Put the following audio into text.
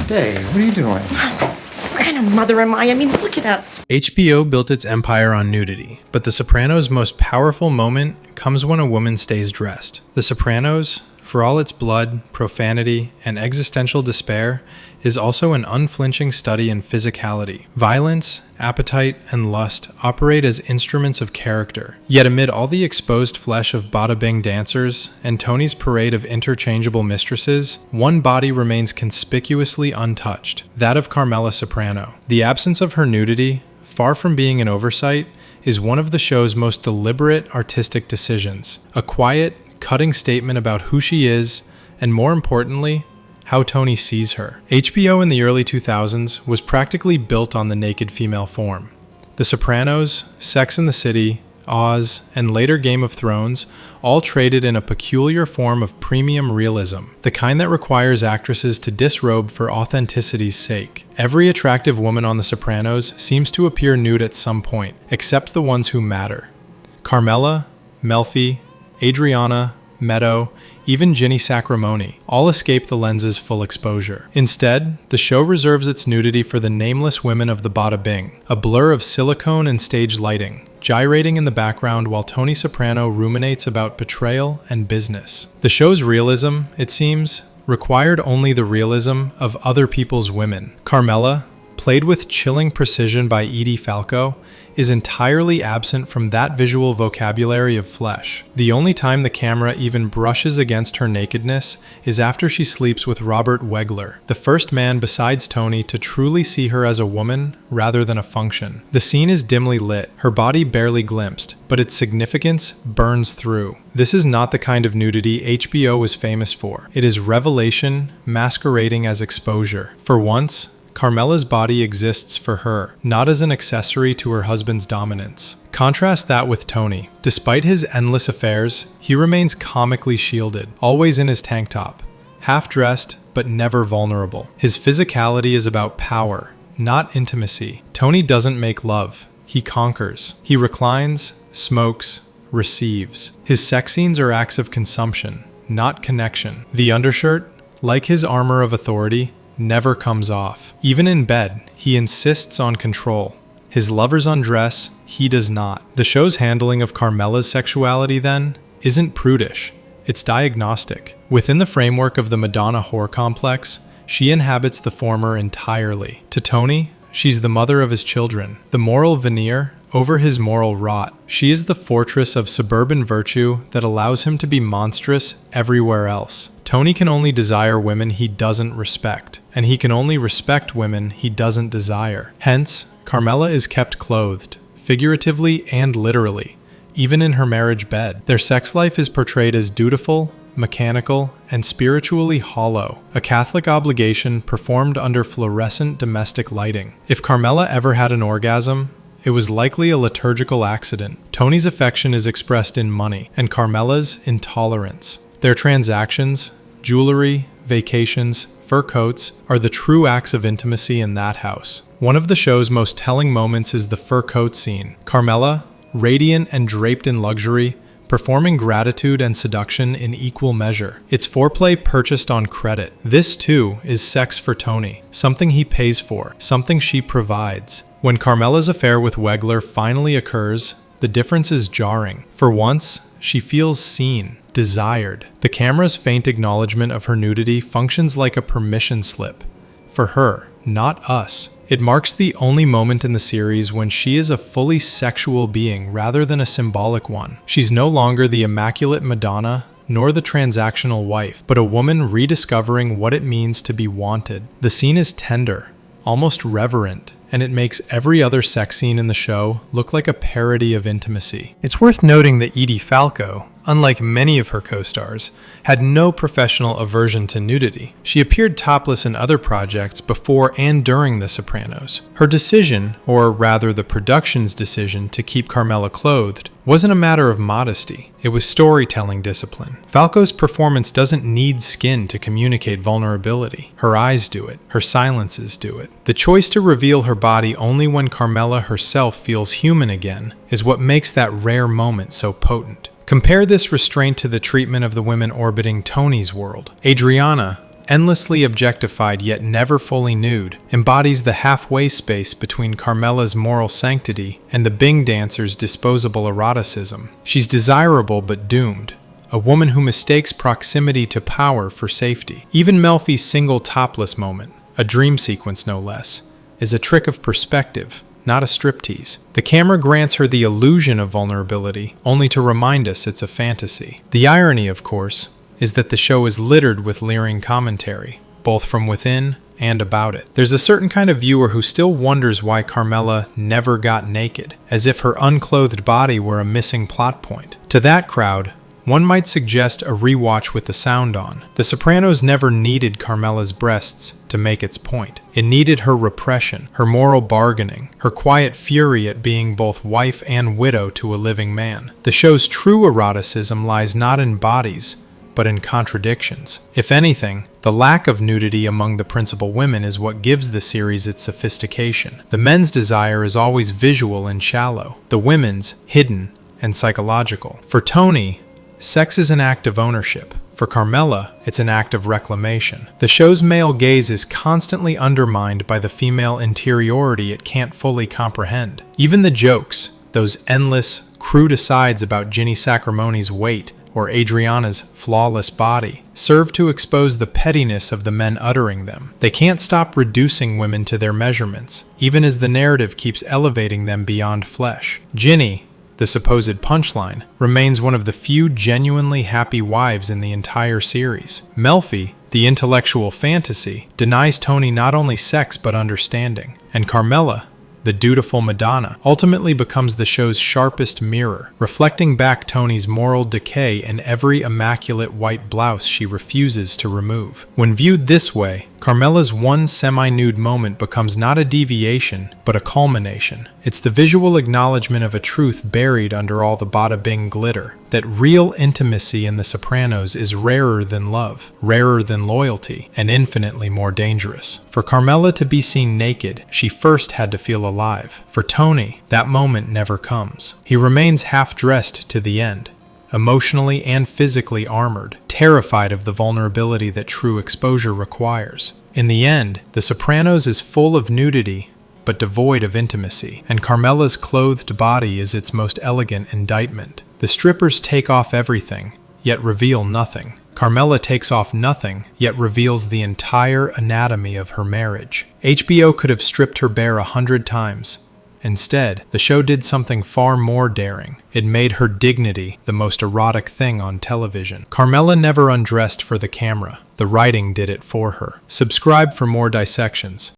Stay. What are you doing? What kind of mother am I? I mean, look at us. HBO built its empire on nudity, but The Sopranos' most powerful moment comes when a woman stays dressed. The Sopranos, for all its blood, profanity, and existential despair, is also an unflinching study in physicality. Violence, appetite, and lust operate as instruments of character. Yet amid all the exposed flesh of bada-bing dancers and Tony's parade of interchangeable mistresses, one body remains conspicuously untouched, that of Carmela Soprano. The absence of her nudity, far from being an oversight, is one of the show's most deliberate artistic decisions. A quiet, cutting statement about who she is, and more importantly, how Tony sees her. HBO in the early 2000s was practically built on the naked female form. The Sopranos, Sex and the City, Oz, and later Game of Thrones all traded in a peculiar form of premium realism, the kind that requires actresses to disrobe for authenticity's sake. Every attractive woman on The Sopranos seems to appear nude at some point, except the ones who matter. Carmela, Melfi, Adriana, Meadow, even Ginny Sacramone, all escape the lens's full exposure. Instead, the show reserves its nudity for the nameless women of the Bada Bing, a blur of silicone and stage lighting, gyrating in the background while Tony Soprano ruminates about betrayal and business. The show's realism, it seems, required only the realism of other people's women. Carmela, played with chilling precision by Edie Falco, is entirely absent from that visual vocabulary of flesh. The only time the camera even brushes against her nakedness is after she sleeps with Robert Wegler, the first man besides Tony to truly see her as a woman rather than a function. The scene is dimly lit, her body barely glimpsed, but its significance burns through. This is not the kind of nudity HBO was famous for. It is revelation masquerading as exposure. For once, Carmela's body exists for her, not as an accessory to her husband's dominance. Contrast that with Tony. Despite his endless affairs, he remains comically shielded, always in his tank top, half-dressed but never vulnerable. His physicality is about power, not intimacy. Tony doesn't make love, he conquers. He reclines, smokes, receives. His sex scenes are acts of consumption, not connection. The undershirt, like his armor of authority, never comes off. Even in bed, he insists on control. His lovers undress, he does not. The show's handling of Carmela's sexuality, then, isn't prudish, it's diagnostic. Within the framework of the Madonna whore complex, she inhabits the former entirely. To Tony, she's the mother of his children, the moral veneer over his moral rot. She is the fortress of suburban virtue that allows him to be monstrous everywhere else. Tony can only desire women he doesn't respect, and he can only respect women he doesn't desire. Hence, Carmela is kept clothed, figuratively and literally, even in her marriage bed. Their sex life is portrayed as dutiful, mechanical, and spiritually hollow, a Catholic obligation performed under fluorescent domestic lighting. If Carmela ever had an orgasm, it was likely a liturgical accident. Tony's affection is expressed in money, and Carmela's in tolerance. Their transactions, jewelry, vacations, fur coats, are the true acts of intimacy in that house. One of the show's most telling moments is the fur coat scene. Carmela, radiant and draped in luxury, performing gratitude and seduction in equal measure. It's foreplay purchased on credit. This, too, is sex for Tony, something he pays for, something she provides. When Carmela's affair with Wegler finally occurs, the difference is jarring. For once, she feels seen, desired. The camera's faint acknowledgement of her nudity functions like a permission slip. For her, not us. It marks the only moment in the series when she is a fully sexual being rather than a symbolic one. She's no longer the immaculate Madonna, nor the transactional wife, but a woman rediscovering what it means to be wanted. The scene is tender, almost reverent, and it makes every other sex scene in the show look like a parody of intimacy. It's worth noting that Edie Falco, unlike many of her co-stars, had no professional aversion to nudity. She appeared topless in other projects before and during The Sopranos. Her decision, or rather the production's decision, to keep Carmela clothed wasn't a matter of modesty. It was storytelling discipline. Falco's performance doesn't need skin to communicate vulnerability. Her eyes do it. Her silences do it. The choice to reveal her body only when Carmela herself feels human again is what makes that rare moment so potent. Compare this restraint to the treatment of the women orbiting Tony's world. Adriana, endlessly objectified yet never fully nude, embodies the halfway space between Carmela's moral sanctity and the Bing dancer's disposable eroticism. She's desirable but doomed, a woman who mistakes proximity to power for safety. Even Melfi's single topless moment, a dream sequence no less, is a trick of perspective, not a striptease. The camera grants her the illusion of vulnerability, only to remind us it's a fantasy. The irony, of course, is that the show is littered with leering commentary, both from within and about it. There's a certain kind of viewer who still wonders why Carmela never got naked, as if her unclothed body were a missing plot point. To that crowd, one might suggest a rewatch with the sound on. The Sopranos never needed Carmela's breasts to make its point. It needed her repression, her moral bargaining, her quiet fury at being both wife and widow to a living man. The show's true eroticism lies not in bodies, but in contradictions. If anything, the lack of nudity among the principal women is what gives the series its sophistication. The men's desire is always visual and shallow, the women's hidden and psychological. For Tony, sex is an act of ownership. For Carmela, it's an act of reclamation. The show's male gaze is constantly undermined by the female interiority it can't fully comprehend. Even the jokes, those endless, crude asides about Ginny Sacrimoni's weight or Adriana's flawless body, serve to expose the pettiness of the men uttering them. They can't stop reducing women to their measurements, even as the narrative keeps elevating them beyond flesh. Ginny, the supposed punchline, remains one of the few genuinely happy wives in the entire series. Melfi, the intellectual fantasy, denies Tony not only sex but understanding. And Carmela, the dutiful Madonna, ultimately becomes the show's sharpest mirror, reflecting back Tony's moral decay in every immaculate white blouse she refuses to remove. When viewed this way, Carmela's one semi-nude moment becomes not a deviation, but a culmination. It's the visual acknowledgement of a truth buried under all the bada-bing glitter, that real intimacy in The Sopranos is rarer than love, rarer than loyalty, and infinitely more dangerous. For Carmela to be seen naked, she first had to feel alive. For Tony, that moment never comes. He remains half-dressed to the end, emotionally and physically armored, terrified of the vulnerability that true exposure requires. In the end, The Sopranos is full of nudity, but devoid of intimacy, and Carmela's clothed body is its most elegant indictment. The strippers take off everything, yet reveal nothing. Carmela takes off nothing, yet reveals the entire anatomy of her marriage. HBO could have stripped her bare 100 times. Instead, the show did something far more daring. It made her dignity the most erotic thing on television. Carmela never undressed for the camera. The writing did it for her. Subscribe for more dissections.